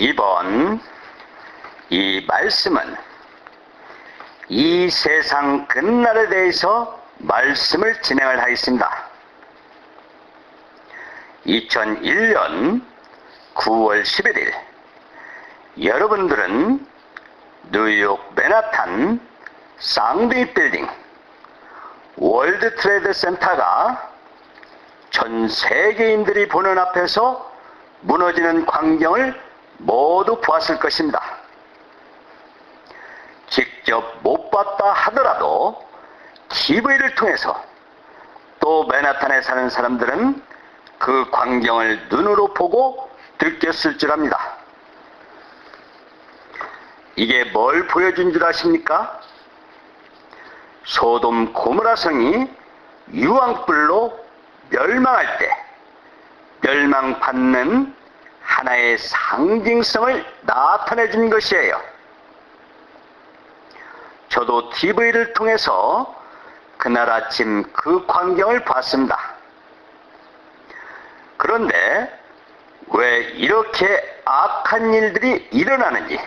이번 이 말씀은 이 세상 끝날에 대해서 말씀을 진행을 하겠습니다. 2001년 9월 11일 여러분들은 뉴욕 맨하탄 쌍둥이 빌딩 월드 트레이드 센터가 전 세계인들이 보는 앞에서 무너지는 광경을 모두 보았을 것입니다. 직접 못 봤다 하더라도 TV를 통해서 또 맨하탄에 사는 사람들은 그 광경을 눈으로 보고 느꼈을 줄 압니다. 이게 뭘 보여준 줄 아십니까? 소돔 고모라 성이 유황불로 멸망할 때 멸망받는 하나의 상징성을 나타내 준 것이에요. 저도 TV를 통해서 그날 아침 그 광경을 봤습니다. 그런데 왜 이렇게 악한 일들이 일어나는지,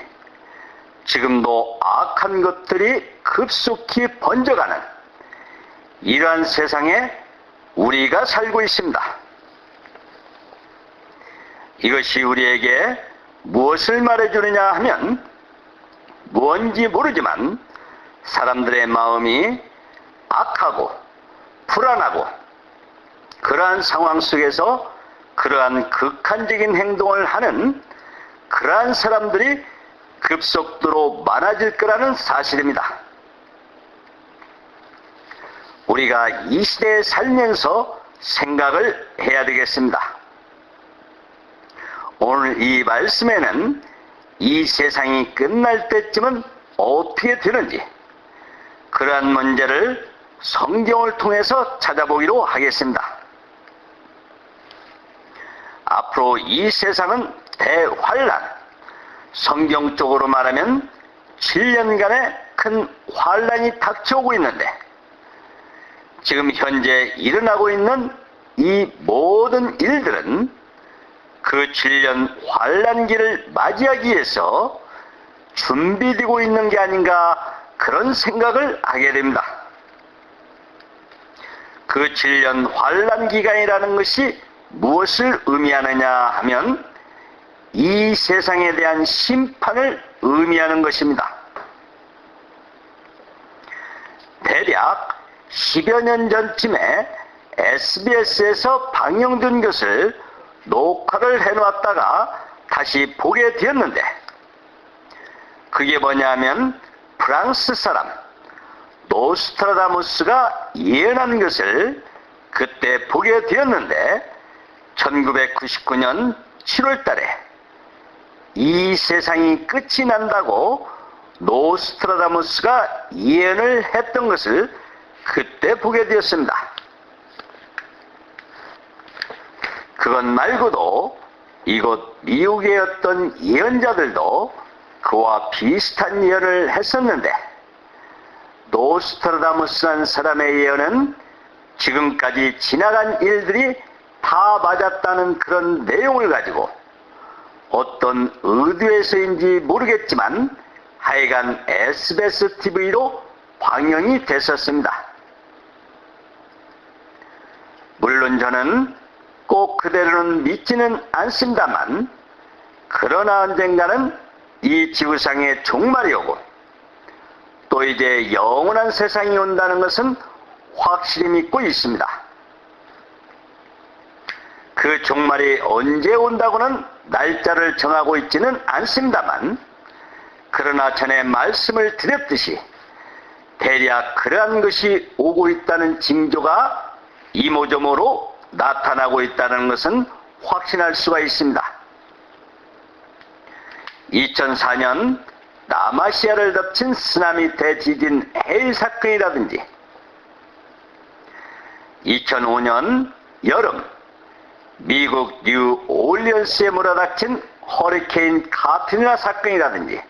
지금도 악한 것들이 급속히 번져가는 이러한 세상에 우리가 살고 있습니다. 이것이 우리에게 무엇을 말해주느냐 하면, 뭔지 모르지만 사람들의 마음이 악하고 불안하고 그러한 상황 속에서 그러한 극한적인 행동을 하는 그러한 사람들이 급속도로 많아질 거라는 사실입니다. 우리가 이 시대에 살면서 생각을 해야 되겠습니다. 오늘 이 말씀에는 이 세상이 끝날 때쯤은 어떻게 되는지 그러한 문제를 성경을 통해서 찾아보기로 하겠습니다. 앞으로 이 세상은 대환란, 성경적으로 말하면 7년간의 큰 환란이 닥쳐오고 있는데, 지금 현재 일어나고 있는 이 모든 일들은 그 7년 환란기를 맞이하기 위해서 준비되고 있는 게 아닌가, 그런 생각을 하게 됩니다. 그 7년 환란 기간이라는 것이 무엇을 의미하느냐 하면 이 세상에 대한 심판을 의미하는 것입니다. 대략 10여 년 전쯤에 SBS에서 방영된 것을 녹화를 해놓았다가 다시 보게 되었는데, 그게 뭐냐면 프랑스 사람 노스트라다무스가 예언한 것을 그때 보게 되었는데, 1999년 7월 달에 이 세상이 끝이 난다고 노스트라다무스가 예언을 했던 것을 그때 보게 되었습니다. 그것 말고도 이곳 미국의 어떤 예언자들도 그와 비슷한 예언을 했었는데, 노스트라다무스라는 사람의 예언은 지금까지 지나간 일들이 다 맞았다는 그런 내용을 가지고 어떤 의도에서인지 모르겠지만 하여간 SBS TV로 방영이 됐었습니다. 물론 저는 꼭 그대로는 믿지는 않습니다만, 그러나 언젠가는 이 지구상의 종말이 오고 또 이제 영원한 세상이 온다는 것은 확실히 믿고 있습니다. 그 종말이 언제 온다고는 날짜를 정하고 있지는 않습니다만, 그러나 전에 말씀을 드렸듯이 대략 그러한 것이 오고 있다는 징조가 이모저모로 나타나고 있다는 것은 확신할 수가 있습니다. 2004년 남아시아를 덮친 쓰나미 대지진 해일 사건이라든지, 2005년 여름 미국 뉴 올리언스에 몰아닥친 허리케인 카트리나 사건이라든지,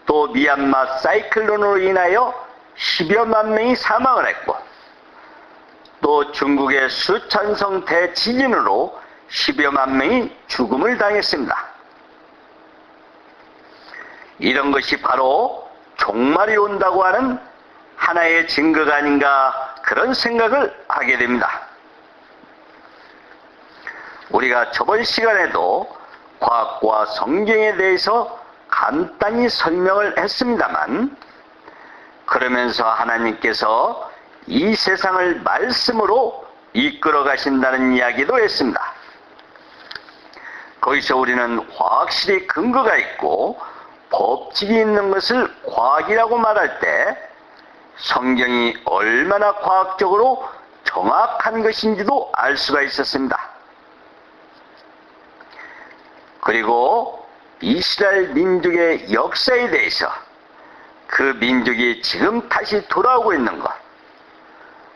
또 미얀마 사이클론으로 인하여 10여만 명이 사망을 했고, 또 중국의 수천성 대지진으로 10여만 명이 죽음을 당했습니다. 이런 것이 바로 종말이 온다고 하는 하나의 증거가 아닌가, 그런 생각을 하게 됩니다. 우리가 저번 시간에도 과학과 성경에 대해서 간단히 설명을 했습니다만, 그러면서 하나님께서 이 세상을 말씀으로 이끌어 가신다는 이야기도 했습니다. 거기서 우리는 확실히 근거가 있고 법칙이 있는 것을 과학이라고 말할 때 성경이 얼마나 과학적으로 정확한 것인지도 알 수가 있었습니다. 그리고 이스라엘 민족의 역사에 대해서, 그 민족이 지금 다시 돌아오고 있는 것,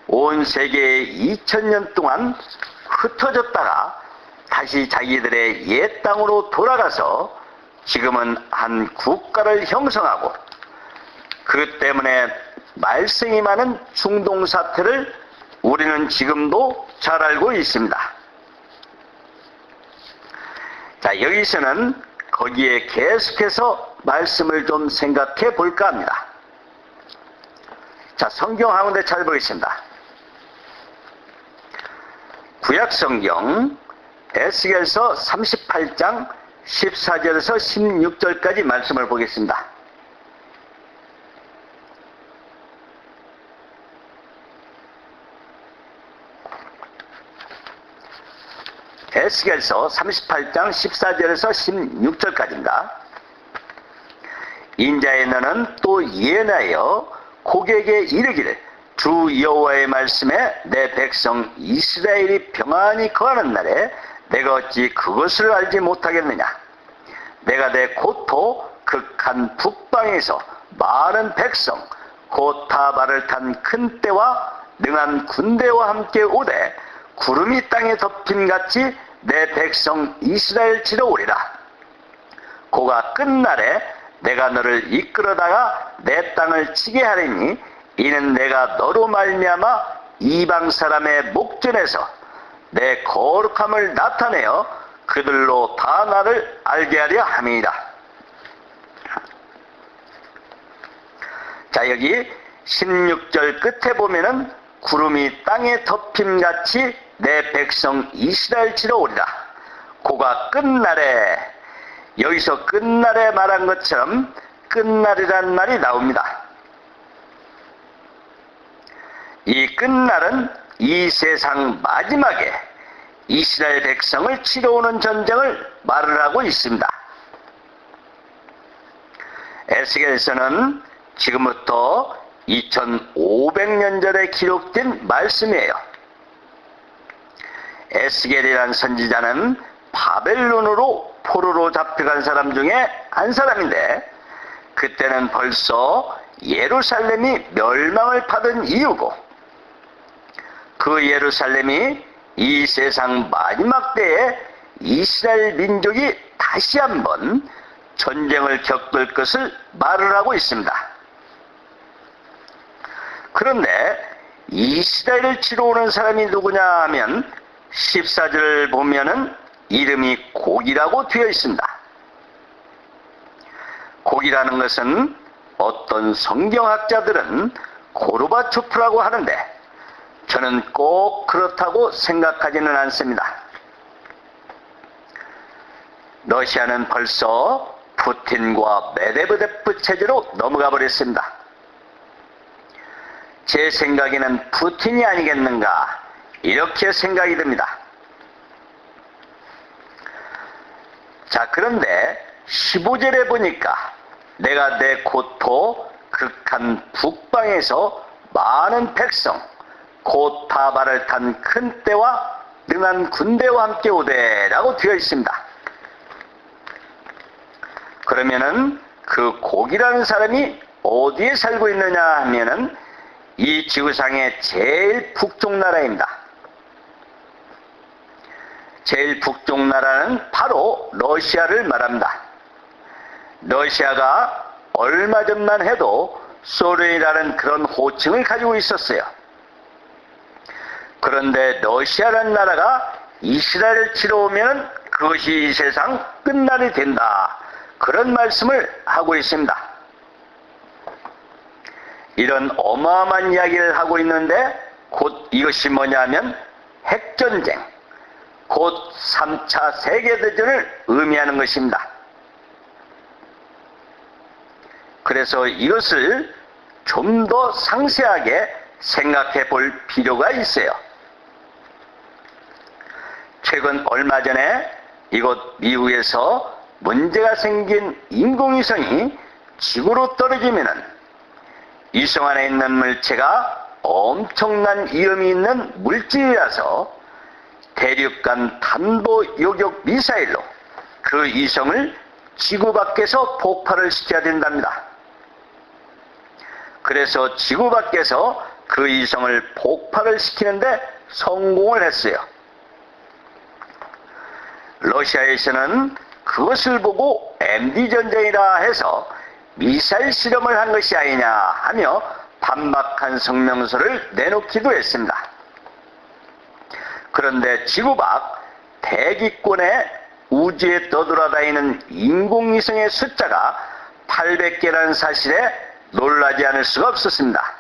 온 세계에 2000년 동안 흩어졌다가 다시 자기들의 옛 땅으로 돌아가서 지금은 한 국가를 형성하고, 그 때문에 말썽이 많은 중동 사태를 우리는 지금도 잘 알고 있습니다. 자, 여기서는 거기에 계속해서 말씀을 좀 생각해 볼까 합니다. 자, 성경 한 군데 찾아보겠습니다. 구약 성경 에스겔서 38장 14절에서 16절까지 말씀을 보겠습니다. 에스겔서 38장 14절에서 16절까지입니다. 인자의 너는 또 예언하여 고객에게 이르기를, 주 여호와의 말씀에 내 백성 이스라엘이 평안히 거하는 날에 내가 어찌 그것을 알지 못하겠느냐. 내가 내 고토 극한 북방에서 많은 백성 곧 타발을 탄 큰 떼와 능한 군대와 함께 오되 구름이 땅에 덮임같이 내 백성 이스라엘 치러 오리라. 고가 끝날에 내가 너를 이끌어다가 내 땅을 치게 하리니, 이는 내가 너로 말미암아 이방 사람의 목전에서 내 거룩함을 나타내어 그들로 다 나를 알게 하려 함이니라. 자, 여기 16절 끝에 보면은 구름이 땅에 덮임같이 내 백성 이스라엘 치러 오리라. 고가 끝날에, 여기서 끝날에 말한 것처럼 끝날이란 말이 나옵니다. 이 끝날은 이 세상 마지막에 이스라엘 백성을 치러 오는 전쟁을 말을 하고 있습니다. 에스겔서는 지금부터 2500년 전에 기록된 말씀이에요. 에스겔이란 선지자는 바벨론으로 포로로 잡혀간 사람 중에 한 사람인데, 그때는 벌써 예루살렘이 멸망을 받은 이유고, 그 예루살렘이 이 세상 마지막 때에 이스라엘 민족이 다시 한번 전쟁을 겪을 것을 말을 하고 있습니다. 그런데 이스라엘을 치러 오는 사람이 누구냐 하면 14절을 보면은 이름이 곡이라고 되어 있습니다. 곡이라는 것은 어떤 성경학자들은 고르바초프라고 하는데, 저는 꼭 그렇다고 생각하지는 않습니다. 러시아는 벌써 푸틴과 메드베데프 체제로 넘어가 버렸습니다. 제 생각에는 푸틴이 아니겠는가, 이렇게 생각이 듭니다. 자, 그런데 15절에 보니까 내가 내 고토 극한 북방에서 많은 백성 곧 타발을 탄 큰 떼와 능한 군대와 함께 오되 라고 되어 있습니다. 그러면은 그 곡이라는 사람이 어디에 살고 있느냐 하면은 이 지구상의 제일 북쪽 나라입니다. 제일 북쪽 나라는 바로 러시아를 말합니다. 러시아가 얼마 전만 해도 소련이라는 그런 호칭을 가지고 있었어요. 그런데 러시아라는 나라가 이스라엘을 치러 오면 그것이 이 세상 끝날이 된다. 그런 말씀을 하고 있습니다. 이런 어마어마한 이야기를 하고 있는데 곧 이것이 뭐냐면 핵전쟁, 곧 3차 세계대전을 의미하는 것입니다. 그래서 이것을 좀 더 상세하게 생각해 볼 필요가 있어요. 최근 얼마 전에 이곳 미국에서 문제가 생긴 인공위성이 지구로 떨어지면은 위성 안에 있는 물체가 엄청난 위험이 있는 물질이라서 대륙간 탄도 요격 미사일로 그 위성을 지구 밖에서 폭발을 시켜야 된답니다. 그래서 지구 밖에서 그 위성을 폭발을 시키는데 성공을 했어요. 러시아에서는 그것을 보고 MD전쟁이라 해서 미사일 실험을 한 것이 아니냐 하며 반박한 성명서를 내놓기도 했습니다. 그런데 지구 밖 대기권의 우주에 떠돌아다니는 인공위성의 숫자가 800개라는 사실에 놀라지 않을 수가 없었습니다.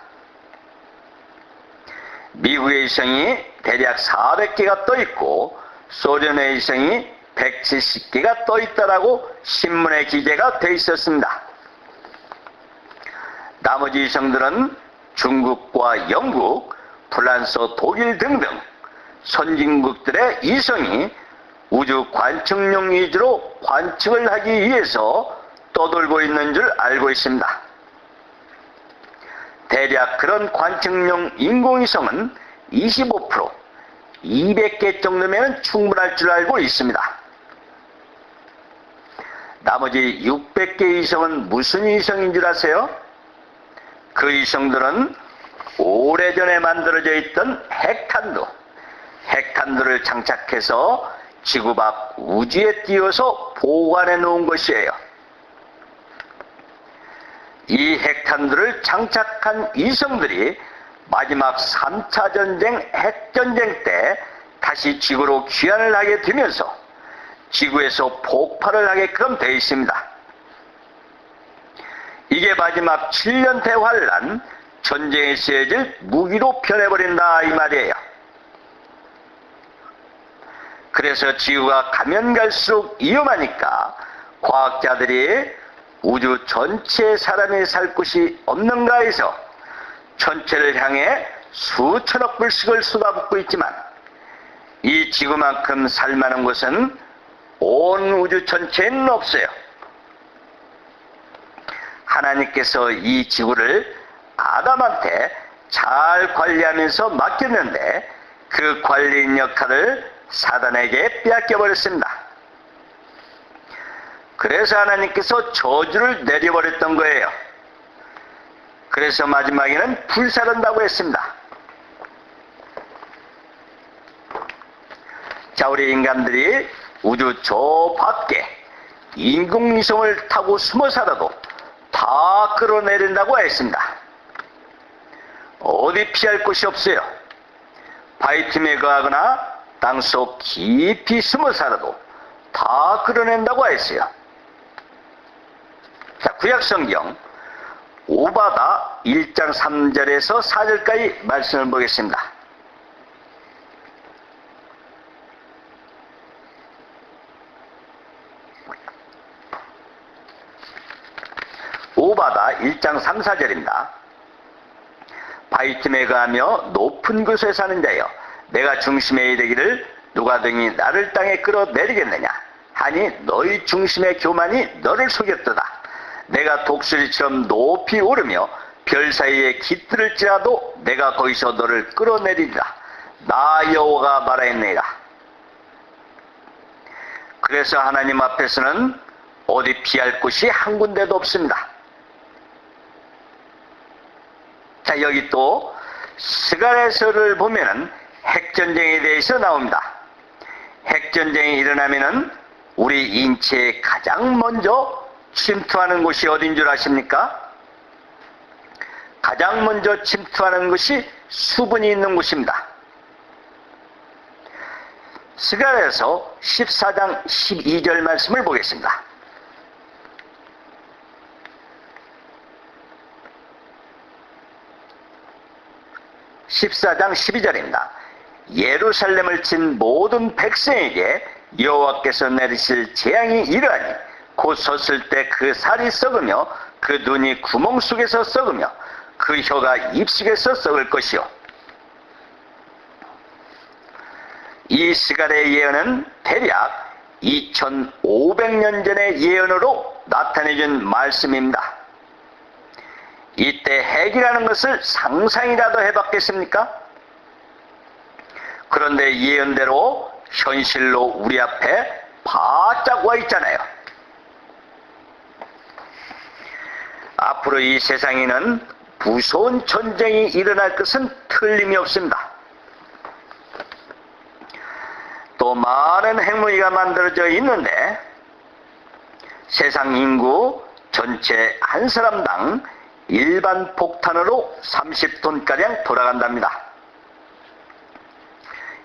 미국의 위성이 대략 400개가 떠 있고 소련의 위성이 170개가 떠 있다라고 신문에 기재가 돼 있었습니다. 나머지 위성들은 중국과 영국, 프랑스, 독일 등등 선진국들의 위성이 우주 관측용 위주로 관측을 하기 위해서 떠돌고 있는 줄 알고 있습니다. 대략 그런 관측용 인공위성은 25%, 200개 정도면 충분할 줄 알고 있습니다. 나머지 600개 위성은 무슨 위성인 줄 아세요? 그 위성들은 오래전에 만들어져 있던 핵탄두를 장착해서 지구 밖 우주에 띄워서 보관해 놓은 것이에요. 이 핵탄두를 장착한 위성들이 마지막 3차 전쟁 핵전쟁 때 다시 지구로 귀환을 하게 되면서 지구에서 폭발을 하게끔 되어 있습니다. 이게 마지막 7년 대환란 전쟁에 쓰여질 무기로 변해버린다 이 말이에요. 그래서 지구가 가면 갈수록 위험하니까 과학자들이 우주 전체에 사람이 살 곳이 없는가 해서 전체를 향해 수천억 불씩을 쏟아붓고 있지만 이 지구만큼 살만한 곳은 온 우주 전체에는 없어요. 하나님께서 이 지구를 아담한테 잘 관리하면서 맡겼는데 그 관리인 역할을 사단에게 빼앗겨버렸습니다. 그래서 하나님께서 저주를 내려버렸던 거예요. 그래서 마지막에는 불사른다고 했습니다. 자, 우리 인간들이 우주 저 밖에 인공위성을 타고 숨어 살아도 다 끌어내린다고 했습니다. 어디 피할 곳이 없어요. 바위틈에 거하거나 땅속 깊이 숨어 살아도 다 끌어낸다고 했어요. 자, 구약성경 오바다 1장 3절에서 4절까지 말씀을 보겠습니다. 오바다 1장 3, 4절입니다. 바위틈에 거하며 높은 곳에 사는 자여, 내가 중심에 이르기를 누가 등이 나를 땅에 끌어내리겠느냐 하니 너희 중심의 교만이 너를 속였도다. 내가 독수리처럼 높이 오르며 별 사이에 깃들을지라도 내가 거기서 너를 끌어내리리라. 나 여호와가 말하였느니라. 그래서 하나님 앞에서는 어디 피할 곳이 한 군데도 없습니다. 자, 여기 또 스가랴서를 보면은 핵전쟁에 대해서 나옵니다. 핵전쟁이 일어나면은 우리 인체에 가장 먼저 침투하는 곳이 어딘 줄 아십니까? 가장 먼저 침투하는 것이 수분이 있는 곳입니다. 스가랴서 14장 12절 말씀을 보겠습니다. 14장 12절입니다. 예루살렘을 친 모든 백성에게 여호와께서 내리실 재앙이 이러하니 곧 섰을 때 그 살이 썩으며 그 눈이 구멍 속에서 썩으며 그 혀가 입속에서 썩을 것이요. 이 스가랴의 예언은 대략 2500년 전의 예언으로 나타내준 말씀입니다. 이때 핵이라는 것을 상상이라도 해봤겠습니까? 그런데 예언대로 현실로 우리 앞에 바짝 와 있잖아요. 앞으로 이 세상에는 무서운 전쟁이 일어날 것은 틀림이 없습니다. 또 많은 핵무기가 만들어져 있는데 세상 인구 전체 한 사람당 일반 폭탄으로 30톤가량 돌아간답니다.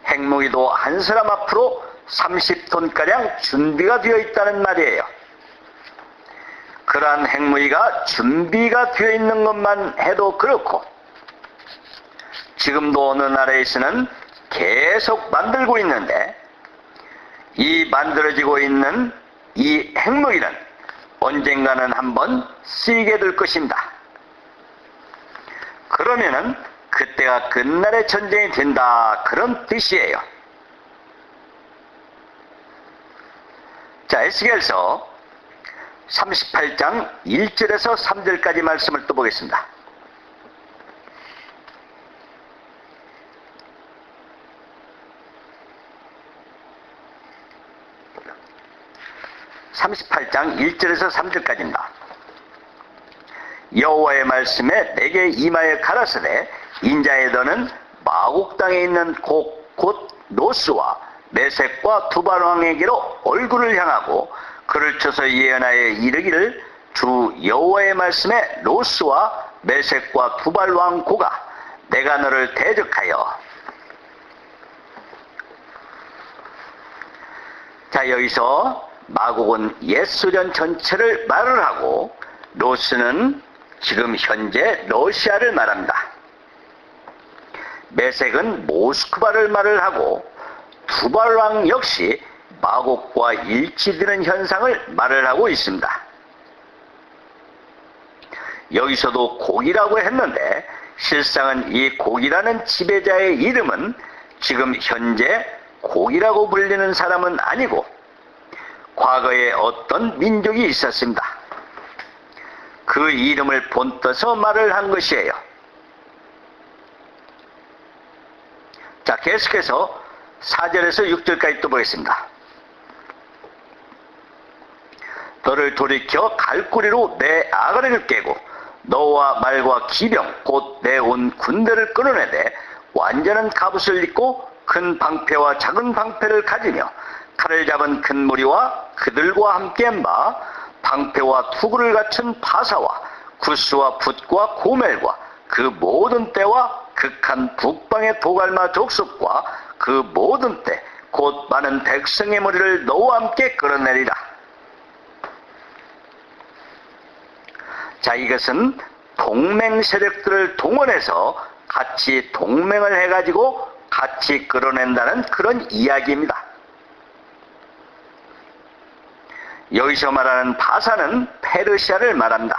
핵무기도 한 사람 앞으로 30톤가량 준비가 되어 있다는 말이에요. 그러한 핵무기가 준비가 되어 있는 것만 해도 그렇고 지금도 어느 나라에서는 계속 만들고 있는데 이 만들어지고 있는 이 핵무기는 언젠가는 한번 쓰이게 될 것입니다. 그러면은 그때가 끝날의 전쟁이 된다, 그런 뜻이에요. 자, 에스겔서 38장 1절에서 3절까지 말씀을 또 보겠습니다. 38장 1절에서 3절까지입니다. 여호와의 말씀에 내게 임하여 가라사대 인자의 너는 마곡 땅에 있는 곧 노스와 메섹과 두발왕에게로 얼굴을 향하고 그를 쳐서 예언하여 이르기를 주 여호와의 말씀에 노스와 메섹과 두발왕 고가 내가 너를 대적하여. 자, 여기서 마곡은 옛 소련 전체를 말을 하고 노스는 지금 현재 러시아를 말합니다. 메섹은 모스크바를 말을 하고 두발왕 역시 마곡과 일치되는 현상을 말을 하고 있습니다. 여기서도 곡이라고 했는데 실상은 이 곡이라는 지배자의 이름은 지금 현재 곡이라고 불리는 사람은 아니고 과거에 어떤 민족이 있었습니다. 그 이름을 본떠서 말을 한 것이에요. 자, 계속해서 4절에서 6절까지 또 보겠습니다. 너를 돌이켜 갈고리로 내 아가리를 깨고 너와 말과 기병 곧 내 온 군대를 끌어내되 완전한 갑옷을 입고 큰 방패와 작은 방패를 가지며 칼을 잡은 큰 무리와 그들과 함께한 바 방패와 투구를 갖춘 바사와 구스와 붓과 고멜과 그 모든 때와 극한 북방의 도갈마 족속과 그 모든 때 곧 많은 백성의 무리를 너와 함께 끌어내리라. 자, 이것은 동맹 세력들을 동원해서 같이 동맹을 해가지고 같이 끌어낸다는 그런 이야기입니다. 여기서 말하는 바사는 페르시아를 말합니다.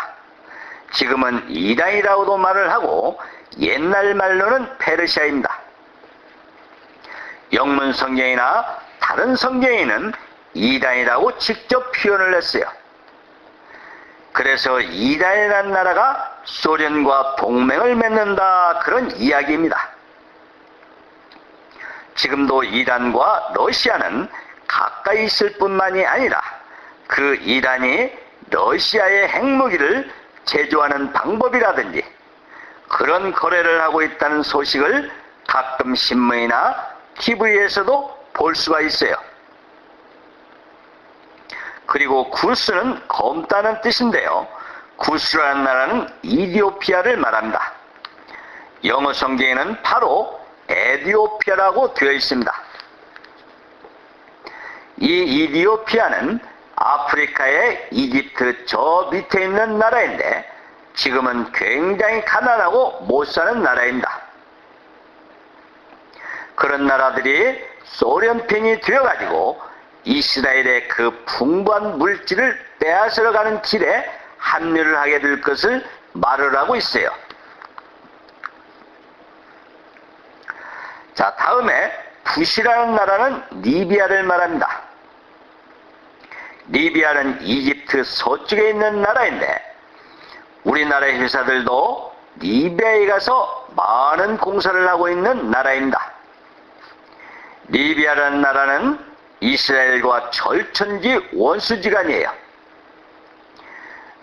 지금은 이란이라고도 말을 하고 옛날 말로는 페르시아입니다. 영문 성경이나 다른 성경에는 이란이라고 직접 표현을 했어요. 그래서 이란이라는 나라가 소련과 동맹을 맺는다, 그런 이야기입니다. 지금도 이란과 러시아는 가까이 있을 뿐만이 아니라 그 이란이 러시아의 핵무기를 제조하는 방법이라든지 그런 거래를 하고 있다는 소식을 가끔 신문이나 TV에서도 볼 수가 있어요. 그리고 구스는 검다는 뜻인데요. 구스라는 나라는 이디오피아를 말합니다. 영어 성경에는 바로 에디오피아라고 되어 있습니다. 이 이디오피아는 아프리카의 이집트 저 밑에 있는 나라인데 지금은 굉장히 가난하고 못 사는 나라입니다. 그런 나라들이 소련편이 되어가지고 이스라엘의 그 풍부한 물질을 빼앗으러 가는 길에 합류를 하게 될 것을 말을 하고 있어요. 자, 다음에 푸시라는 나라는 리비아를 말합니다. 리비아는 이집트 서쪽에 있는 나라인데 우리나라의 회사들도 리비아에 가서 많은 공사를 하고 있는 나라입니다. 리비아라는 나라는 이스라엘과 절천지 원수지간이에요.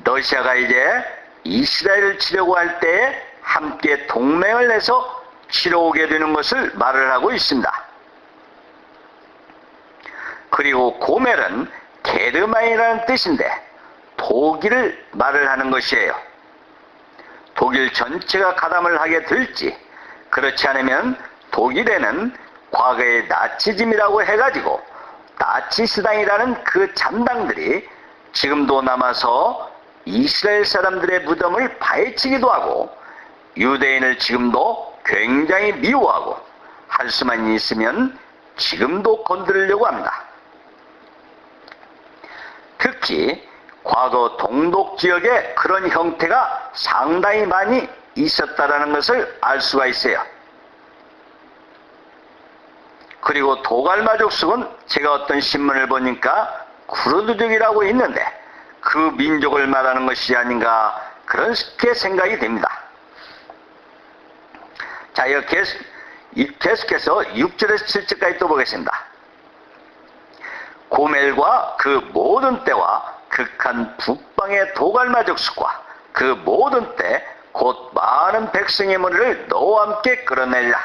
러시아가 이제 이스라엘을 치려고 할 때에 함께 동맹을 해서 치러오게 되는 것을 말을 하고 있습니다. 그리고 고멜은 게르만이라는 뜻인데 독일을 말을 하는 것이에요. 독일 전체가 가담을 하게 될지 그렇지 않으면 독일에는 과거의 나치즘이라고 해가지고 나치스당이라는 그 잔당들이 지금도 남아서 이스라엘 사람들의 무덤을 파헤치기도 하고 유대인을 지금도 굉장히 미워하고 할 수만 있으면 지금도 건드리려고 합니다. 특히 과거 동독 지역에 그런 형태가 상당히 많이 있었다라는 것을 알 수가 있어요. 그리고 도갈마족속은 제가 어떤 신문을 보니까 쿠르드족이라고 있는데 그 민족을 말하는 것이 아닌가 그렇게 생각이 됩니다. 자, 이렇게 계속해서 6절에서 7절까지 또 보겠습니다. 고멜과 그 모든 때와 극한 북방의 도갈마족수과 그 모든 때 곧 많은 백성의 머리를 너와 함께 끌어내리라.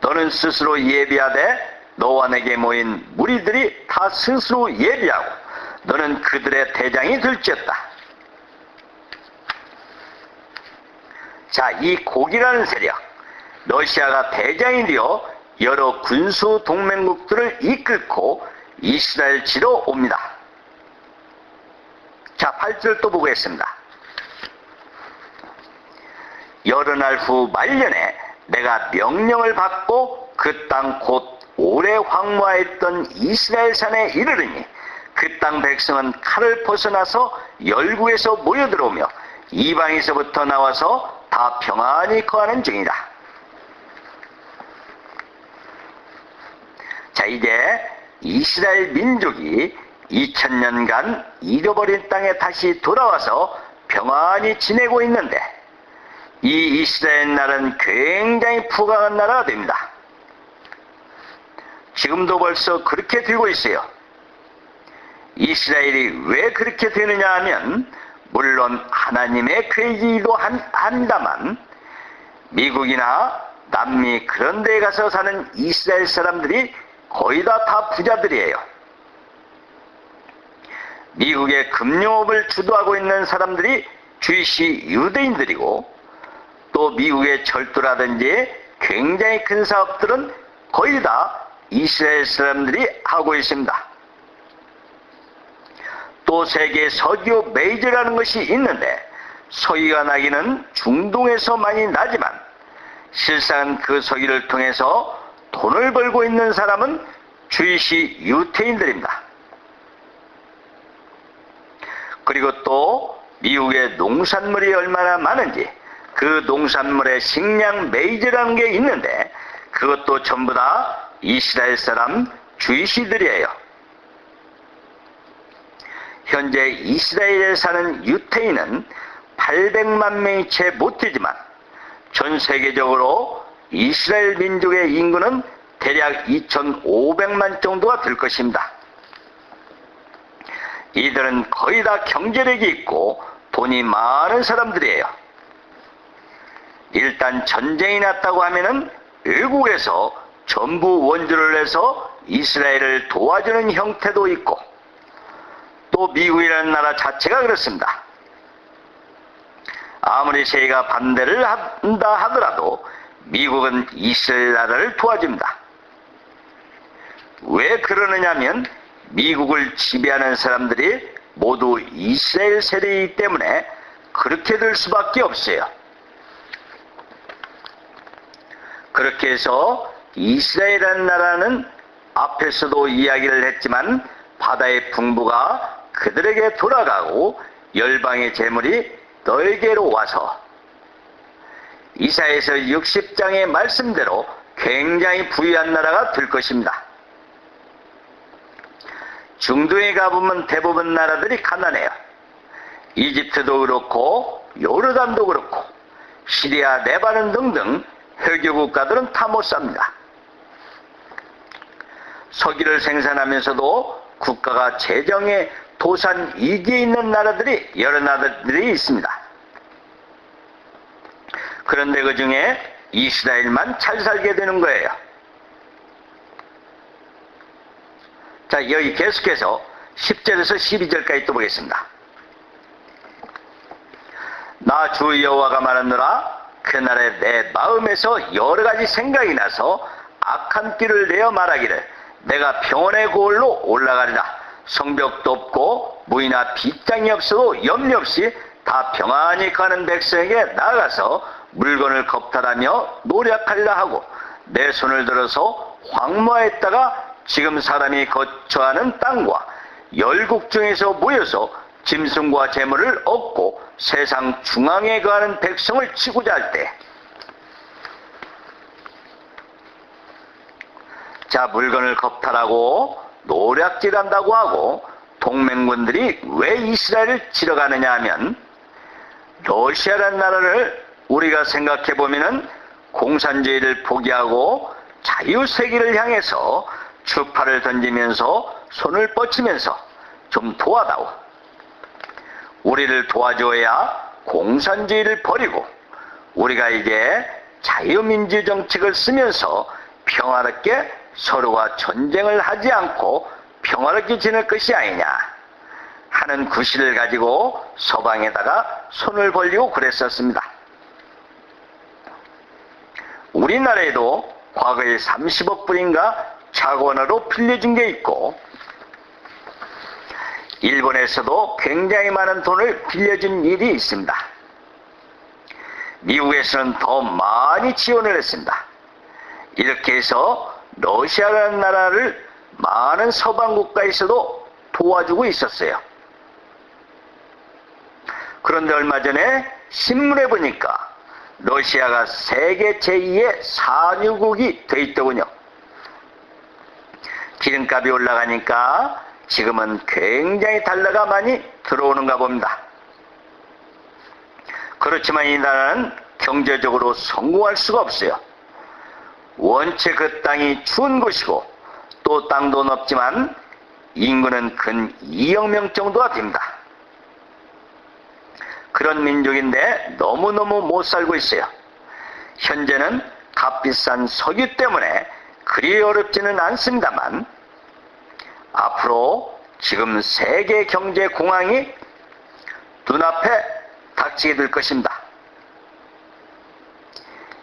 너는 스스로 예비하되 너와 내게 모인 무리들이 다 스스로 예비하고 너는 그들의 대장이 될지어다. 자, 이 곡이라는 세력, 러시아가 대장이 되어 여러 군수 동맹국들을 이끌고 이스라엘 지로 옵니다. 자, 8절 또 보겠습니다. 여러 날 후 말년에 내가 명령을 받고 그 땅 곧 오래 황무하였던 이스라엘 산에 이르르니 그 땅 백성은 칼을 벗어나서 열국에서 모여들어오며 이방에서부터 나와서 다 평안히 거하는 중이다. 자, 이제 이스라엘 민족이 2000년간 잃어버린 땅에 다시 돌아와서 평안히 지내고 있는데 이 이스라엘 나라는 굉장히 부강한 나라가 됩니다. 지금도 벌써 그렇게 되고 있어요. 이스라엘이 왜 그렇게 되느냐 하면 물론 하나님의 계획이기도 한다만 미국이나 남미 그런 데에 가서 사는 이스라엘 사람들이 거의 다 부자들이에요. 미국의 금융업을 주도하고 있는 사람들이 주이시 유대인들이고 또 미국의 철도라든지 굉장히 큰 사업들은 거의 다 이스라엘 사람들이 하고 있습니다. 또 세계 석유 메이저라는 것이 있는데 석유가 나기는 중동에서 많이 나지만 실상 그 석유를 통해서 돈을 벌고 있는 사람은 주이시 유태인들입니다. 그리고 또 미국의 농산물이 얼마나 많은지 그 농산물의 식량 메이저라는 게 있는데 그것도 전부 다 이스라엘 사람 주이시들이에요. 현재 이스라엘에 사는 유태인은 800만 명이 채 못 되지만 전 세계적으로 이스라엘 민족의 인구는 대략 2,500만 정도가 될 것입니다. 이들은 거의 다 경제력이 있고 돈이 많은 사람들이에요. 일단 전쟁이 났다고 하면은 외국에서 전부 원조를 내서 이스라엘을 도와주는 형태도 있고 또 미국이라는 나라 자체가 그렇습니다. 아무리 세계가 반대를 한다 하더라도 미국은 이스라엘 나라를 도와줍니다. 왜 그러느냐면 미국을 지배하는 사람들이 모두 이스라엘 세력이기 때문에 그렇게 될 수밖에 없어요. 그렇게 해서 이스라엘이라는 나라는 앞에서도 이야기를 했지만 바다의 풍부가 그들에게 돌아가고 열방의 재물이 너에게로 와서 이사야서 60장의 말씀대로 굉장히 부유한 나라가 될 것입니다. 중동에 가보면 대부분 나라들이 가난해요. 이집트도 그렇고 요르단도 그렇고 시리아, 레바논 등등 회교 국가들은 다 못 삽니다. 석유를 생산하면서도 국가가 재정에 도산 이기에 있는 나라들이 여러 나라들이 있습니다. 그런데 그 중에 이스라엘만 잘 살게 되는 거예요. 자, 여기 계속해서 10절에서 12절까지 또 보겠습니다. 나 주 여호와가 말하노라. 그날에 내 마음에서 여러 가지 생각이 나서 악한 길을 내어 말하기를 내가 평온의 고을로 올라가리라. 성벽도 없고 무이나 빗장이 없어도 염려 없이 다 평안히 가는 백성에게 나아가서 물건을 겁탈하며 노력하리라 하고 내 손을 들어서 황무하였다가 지금 사람이 거처하는 땅과 열국 중에서 모여서 짐승과 재물을 얻고 세상 중앙에 거하는 백성을 치고자 할 때, 자, 물건을 겁탈하고 노략질한다고 하고 동맹군들이 왜 이스라엘을 치러 가느냐 하면 러시아라는 나라를 우리가 생각해 보면은 공산주의를 포기하고 자유세계를 향해서 추파를 던지면서 손을 뻗치면서 좀 도와다오. 우리를 도와줘야 공산주의를 버리고 우리가 이제 자유민주 정책을 쓰면서 평화롭게 서로가 전쟁을 하지 않고 평화롭게 지낼 것이 아니냐 하는 구실을 가지고 서방에다가 손을 벌리고 그랬었습니다. 우리나라에도 과거에 30억 불인가 차관으로 빌려준 게 있고 일본에서도 굉장히 많은 돈을 빌려준 일이 있습니다. 미국에서는 더 많이 지원을 했습니다. 이렇게 해서 러시아라는 나라를 많은 서방 국가에서도 도와주고 있었어요. 그런데 얼마 전에 신문에 보니까 러시아가 세계 제2의 산유국이 돼 있더군요. 기름값이 올라가니까 지금은 굉장히 달러가 많이 들어오는가 봅니다. 그렇지만 이 나라는 경제적으로 성공할 수가 없어요. 원체 그 땅이 추운 곳이고 또 땅도 넓지만 인구는 근 2억 명 정도가 됩니다. 그런 민족인데 너무너무 못 살고 있어요. 현재는 값비싼 석유 때문에 그리 어렵지는 않습니다만 앞으로 지금 세계 경제 공황이 눈앞에 닥치게 될 것입니다.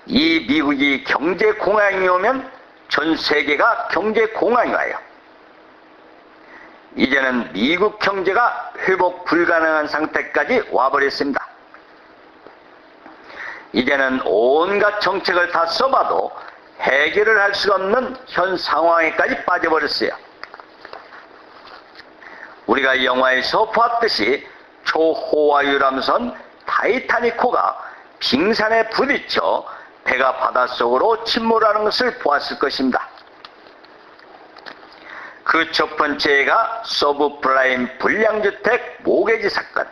이 미국이 경제 공황이 오면 전 세계가 경제 공황이 와요. 이제는 미국 경제가 회복 불가능한 상태까지 와버렸습니다. 이제는 온갖 정책을 다 써봐도 해결을 할 수 없는 현 상황에까지 빠져버렸어요. 우리가 영화에서 봤듯이 초호화 유람선 타이타닉호가 빙산에 부딪혀 배가 바닷속으로 침몰하는 것을 보았을 것입니다. 그 첫 번째가 서브프라임 불량주택 모기지 사건.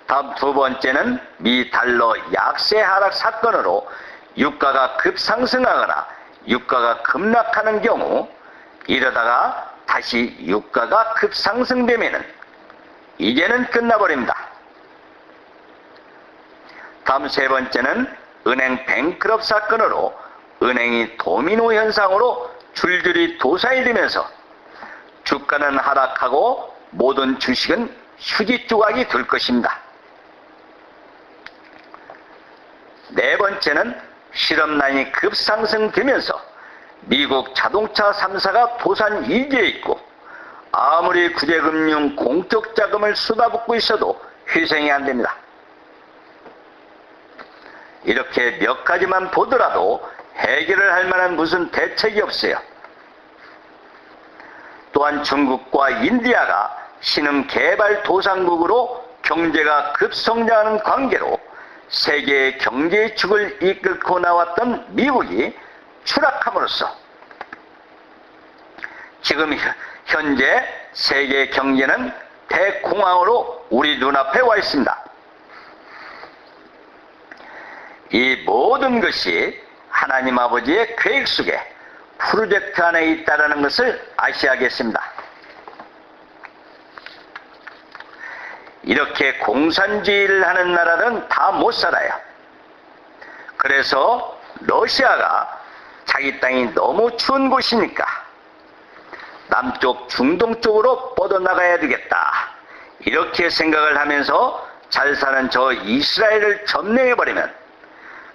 다음 두 번째는 미 달러 약세 하락 사건으로 유가가 급상승하거나 유가가 급락하는 경우, 이러다가 다시 유가가 급상승되면은 이제는 끝나버립니다. 다음 세 번째는 은행 뱅크럽 사건으로 은행이 도미노 현상으로 줄줄이 도산이 되면서 주가는 하락하고 모든 주식은 휴지 조각이 될 것입니다. 네 번째는 실업난이 급상승되면서 미국 자동차 3사가 도산 위기에 있고 아무리 구제금융 공적 자금을 쏟아붓고 있어도 회생이 안 됩니다. 이렇게 몇 가지만 보더라도 해결을 할 만한 무슨 대책이 없어요. 또한 중국과 인디아가 신흥 개발도상국으로 경제가 급성장하는 관계로 세계의 경제의 축을 이끌고 나왔던 미국이 추락함으로써 지금 현재 세계 경제는 대공황으로 우리 눈앞에 와 있습니다. 이 모든 것이 하나님 아버지의 계획 속에 프로젝트 안에 있다는 것을 아셔야겠습니다. 이렇게 공산주의를 하는 나라는 다 못 살아요. 그래서 러시아가 자기 땅이 너무 추운 곳이니까 남쪽 중동 쪽으로 뻗어나가야 되겠다, 이렇게 생각을 하면서 잘 사는 저 이스라엘을 점령해버리면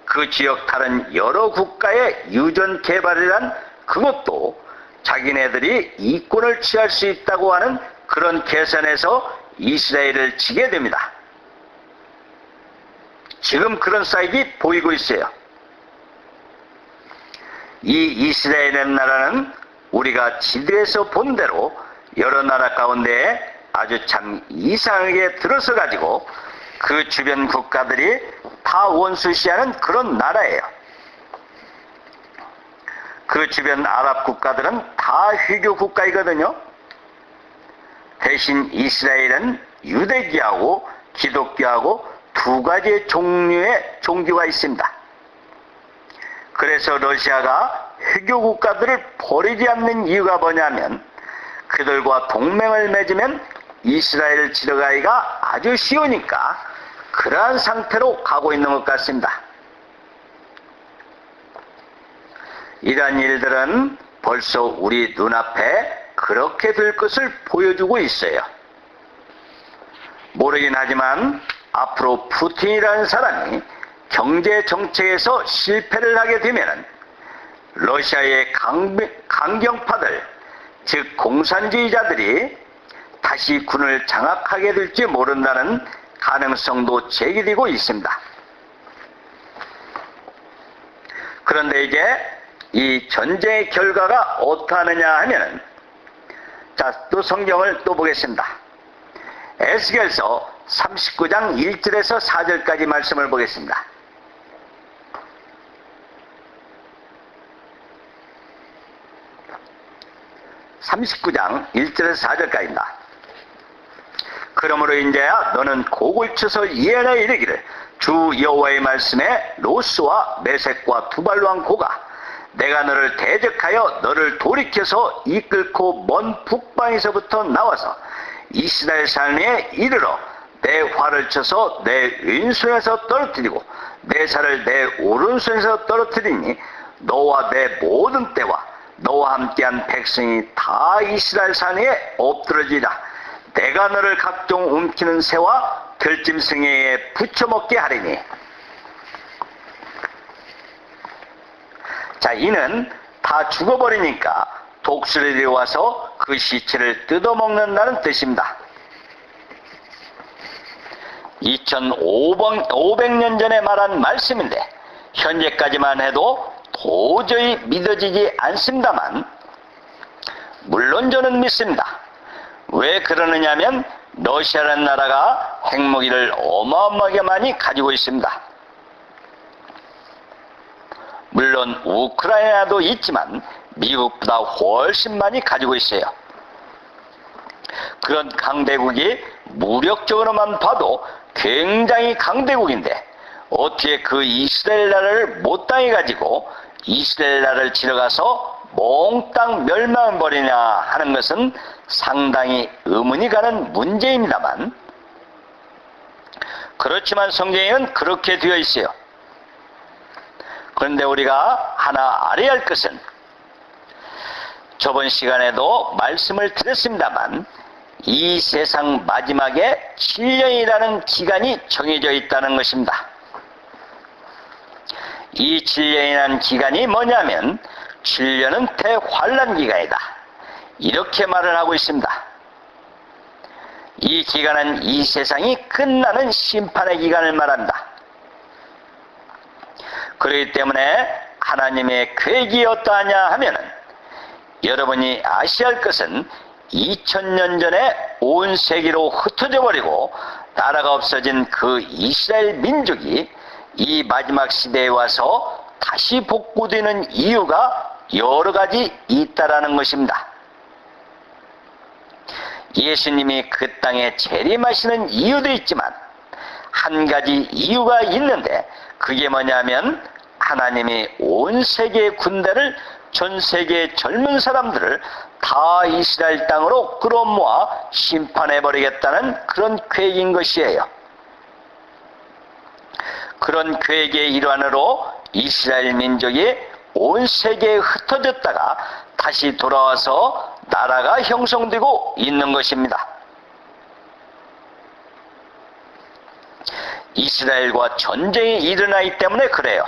그 지역 다른 여러 국가의 유전 개발이란 그것도 자기네들이 이권을 취할 수 있다고 하는 그런 계산에서 이스라엘을 지게 됩니다. 지금 그런 사익이 보이고 있어요. 이 이스라엘이라는 나라는 우리가 지도에서 본 대로 여러 나라 가운데 아주 참 이상하게 들어서 가지고 그 주변 국가들이 다 원수시하는 그런 나라예요. 그 주변 아랍 국가들은 다 회교 국가이거든요. 대신 이스라엘은 유대교하고 기독교하고 두 가지의 종류의 종교가 있습니다. 그래서 러시아가 회교 국가들을 버리지 않는 이유가 뭐냐면 그들과 동맹을 맺으면 이스라엘을 지나가기가 아주 쉬우니까 그러한 상태로 가고 있는 것 같습니다. 이러한 일들은 벌써 우리 눈앞에 그렇게 될 것을 보여주고 있어요. 모르긴 하지만 앞으로 푸틴이라는 사람이 경제 정책에서 실패를 하게 되면 러시아의 강경파들, 즉 공산주의자들이 다시 군을 장악하게 될지 모른다는 가능성도 제기되고 있습니다. 그런데 이제 이 전쟁의 결과가 어떠하느냐 하면은, 자, 또 성경을 또 보겠습니다. 에스겔서 39장 1절에서 4절까지 말씀을 보겠습니다. (39장) 1절에서 4절까지입니다. 그러므로 인자야, 너는 곡을 쳐서 예언하여 이르기를, 주 여호와의 말씀에 로스와 메섹과 두발로 한 고가 내가 너를 대적하여 너를 돌이켜서 이끌고 먼 북방에서부터 나와서 이스라엘 산에 이르러 내 활을 쳐서 내 왼손에서 떨어뜨리고 내 살을 내 오른손에서 떨어뜨리니 너와 내 모든 때와 너와 함께한 백성이 다 이스라엘 산에 엎드러지라. 내가 너를 각종 움키는 새와 들짐승에게 붙여먹게 하리니. 자, 이는 다 죽어버리니까 독수리들이 와서 그 시체를 뜯어먹는다는 뜻입니다. 2500년 전에 말한 말씀인데 현재까지만 해도 도저히 믿어지지 않습니다만, 물론 저는 믿습니다. 왜 그러느냐면 러시아라는 나라가 핵무기를 어마어마하게 많이 가지고 있습니다. 물론 우크라이나도 있지만 미국보다 훨씬 많이 가지고 있어요. 그런 강대국이 무력적으로만 봐도 굉장히 강대국인데 어떻게 그 이스라엘 나라를 못 당해가지고 이스라엘 나라를 지나가서 몽땅 멸망해버리냐 하는 것은 상당히 의문이 가는 문제입니다만, 그렇지만 성경에는 그렇게 되어 있어요. 그런데 우리가 하나 알아야 할 것은, 저번 시간에도 말씀을 드렸습니다만, 이 세상 마지막에 7년이라는 기간이 정해져 있다는 것입니다. 이 7년이라는 기간이 뭐냐면 7년은 대환란 기간이다. 이렇게 말을 하고 있습니다. 이 기간은 이 세상이 끝나는 심판의 기간을 말합니다. 그렇기 때문에 하나님의 계획이 어떠하냐 하면은 여러분이 아셔야 할 것은 2000년 전에 온 세계로 흩어져 버리고 나라가 없어진 그 이스라엘 민족이 이 마지막 시대에 와서 다시 복구되는 이유가 여러 가지 있다라는 것입니다. 예수님이 그 땅에 재림하시는 이유도 있지만 한 가지 이유가 있는데 그게 뭐냐면 하나님이 온 세계의 군대를 전 세계의 젊은 사람들을 다 이스라엘 땅으로 끌어모아 심판해버리겠다는 그런 계획인 것이에요. 그런 계획의 일환으로 이스라엘 민족이 온 세계에 흩어졌다가 다시 돌아와서 나라가 형성되고 있는 것입니다. 이스라엘과 전쟁이 일어나기 때문에 그래요.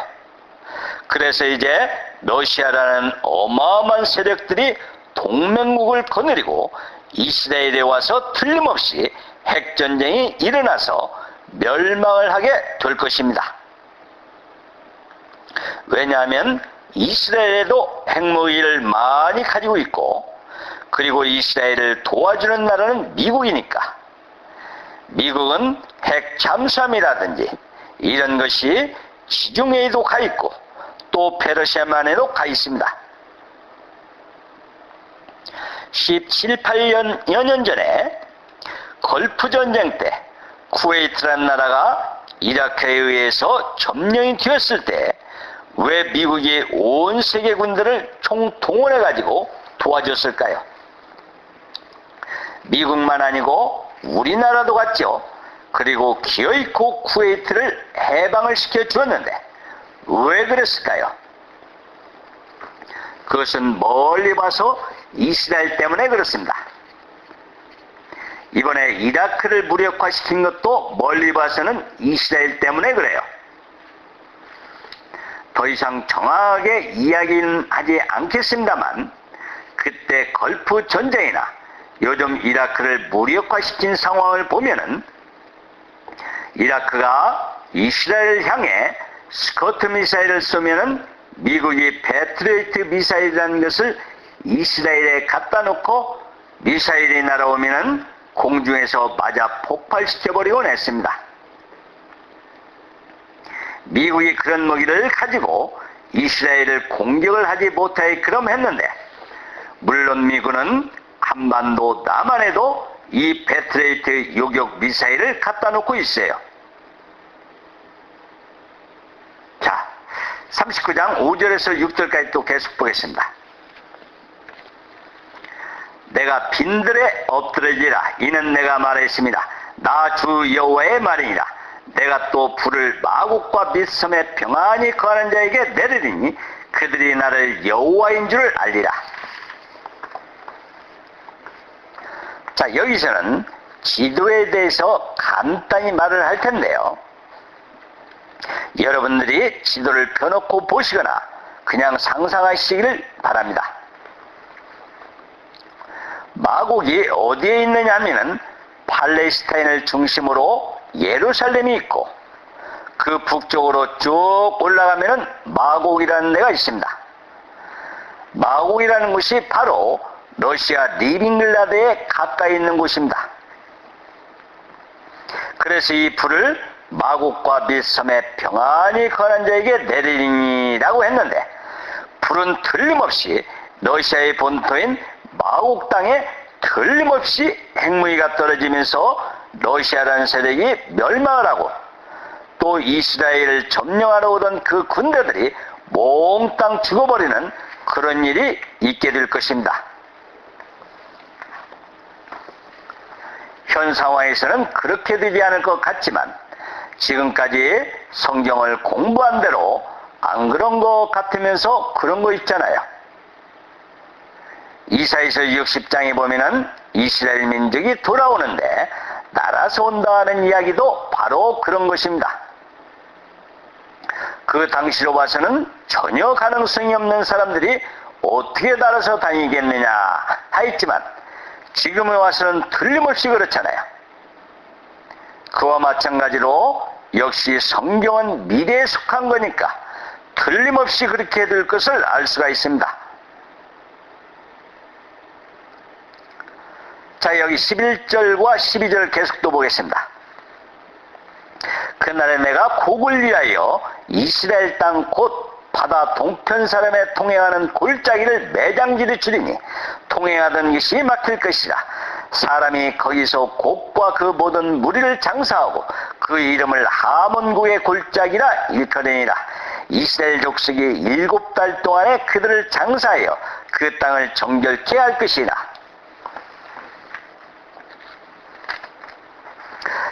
그래서 이제 러시아라는 어마어마한 세력들이 동맹국을 거느리고 이스라엘에 와서 틀림없이 핵전쟁이 일어나서 멸망을 하게 될 것입니다. 왜냐하면 이스라엘에도 핵무기를 많이 가지고 있고 그리고 이스라엘을 도와주는 나라는 미국이니까 미국은 핵 잠수함이라든지 이런 것이 지중해에도 가 있고 또 페르시아만에도 가 있습니다. 17, 18여 년 전에 걸프 전쟁 때 쿠웨이트라는 나라가 이라크에 의해서 점령이 되었을 때 왜 미국이 온 세계 군대를 총동원해 가지고 도와줬을까요? 미국만 아니고 우리나라도 갔죠. 그리고 기어있고 쿠웨이트를 해방을 시켜 주었는데 왜 그랬을까요? 그것은 멀리 봐서 이스라엘 때문에 그렇습니다. 이번에 이라크를 무력화시킨 것도 멀리 봐서는 이스라엘 때문에 그래요. 더 이상 정확하게 이야기는 하지 않겠습니다만 그때 걸프 전쟁이나 요즘 이라크를 무력화시킨 상황을 보면은 이라크가 이스라엘을 향해 스커트 미사일을 쏘면은 미국이 패트리어트 미사일이라는 것을 이스라엘에 갖다 놓고 미사일이 날아오면은 공중에서 맞아 폭발시켜버리곤 했습니다. 미국이 그런 무기를 가지고 이스라엘을 공격을 하지 못하게끔 했는데 물론 미군은 한반도 남한에도 이 패트리어트 요격 미사일을 갖다 놓고 있어요. 자, 39장 5절에서 6절까지 또 계속 보겠습니다. 내가 빈들에 엎드러지라 이는 내가 말했습니다. 나 주 여호와의 말이니라. 내가 또 불을 마국과 밋섬에 평안히 거하는 자에게 내리리니 그들이 나를 여호와인 줄 알리라. 자, 여기서는 지도에 대해서 간단히 말을 할 텐데요. 여러분들이 지도를 펴놓고 보시거나 그냥 상상하시기를 바랍니다. 마곡이 어디에 있느냐 하면은 팔레스타인을 중심으로 예루살렘이 있고 그 북쪽으로 쭉 올라가면은 마곡이라는 데가 있습니다. 마곡이라는 곳이 바로 러시아 리빙글라드에 가까이 있는 곳입니다. 그래서 이 불을 마곡과 밋섬에 평안히 거하는 자에게 내리리니라고 했는데 불은 틀림없이 러시아의 본토인 마곡 땅에 틀림없이 핵무기가 떨어지면서 러시아라는 세력이 멸망을 하고 또 이스라엘을 점령하러 오던 그 군대들이 몽땅 죽어버리는 그런 일이 있게 될 것입니다. 현 상황에서는 그렇게 되지 않을 것 같지만 지금까지 성경을 공부한 대로 안 그런 것 같으면서 그런 거 있잖아요. 이사야서 60장에 보면은 이스라엘 민족이 돌아오는데 날아서 온다는 이야기도 바로 그런 것입니다. 그 당시로 봐서는 전혀 가능성이 없는 사람들이 어떻게 따라서 다니겠느냐 하였지만 지금에 와서는 틀림없이 그렇잖아요. 그와 마찬가지로 역시 성경은 미래에 속한 거니까 틀림없이 그렇게 될 것을 알 수가 있습니다. 자, 여기 11절과 12절 계속 또 보겠습니다. 그날에 내가 곡을 위하여 이스라엘 땅 곧 바다 동편 사람의 통행하는 골짜기를 매장지를 주리니 통행하던 것이 막힐 것이라. 사람이 거기서 곡과 그 모든 무리를 장사하고 그 이름을 하몬국의 골짜기라 일컬으니라. 이스라엘 족속이 7달 동안에 그들을 장사하여 그 땅을 정결케 할 것이라.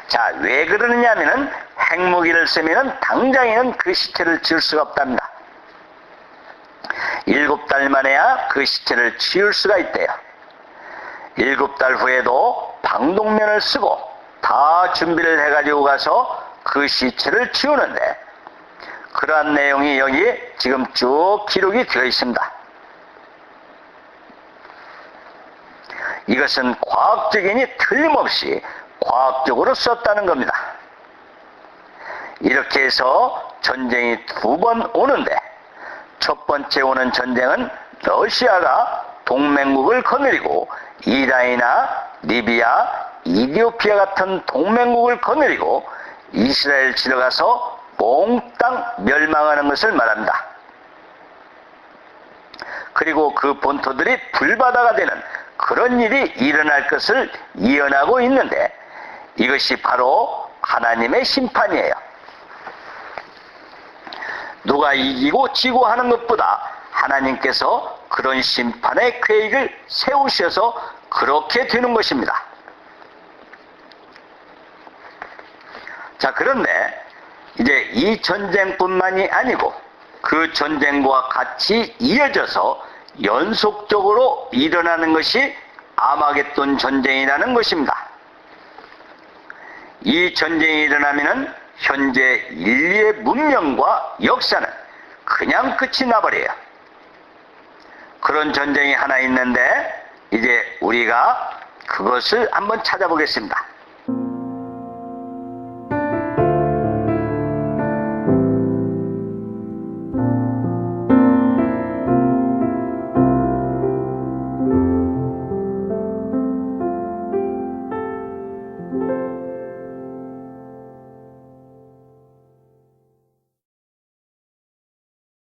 자, 왜 그러느냐면은 핵무기를 쓰면은 당장에는 그 시체를 지울 수가 없답니다. 7달 만에야 그 시체를 지울 수가 있대요. 7달 후에도 방독면을 쓰고 다 준비를 해가지고 가서 그 시체를 지우는데 그러한 내용이 여기 지금 쭉 기록이 되어 있습니다. 이것은 과학적이니 틀림없이 과학적으로 썼다는 겁니다. 이렇게 해서 전쟁이 2번 오는데 첫 번째 오는 전쟁은 러시아가 동맹국을 거느리고 이란이나 리비아, 이디오피아 같은 동맹국을 거느리고 이스라엘 치러 가서 몽땅 멸망하는 것을 말합니다. 그리고 그 본토들이 불바다가 되는 그런 일이 일어날 것을 예언하고 있는데 이것이 바로 하나님의 심판이에요. 누가 이기고 지고 하는 것보다 하나님께서 그런 심판의 계획을 세우셔서 그렇게 되는 것입니다. 자, 그런데 이제 이 전쟁뿐만이 아니고 그 전쟁과 같이 이어져서 연속적으로 일어나는 것이 아마겟돈 전쟁이라는 것입니다. 이 전쟁이 일어나면은 현재 인류의 문명과 역사는 그냥 끝이 나버려요. 그런 전쟁이 하나 있는데 이제 우리가 그것을 한번 찾아보겠습니다.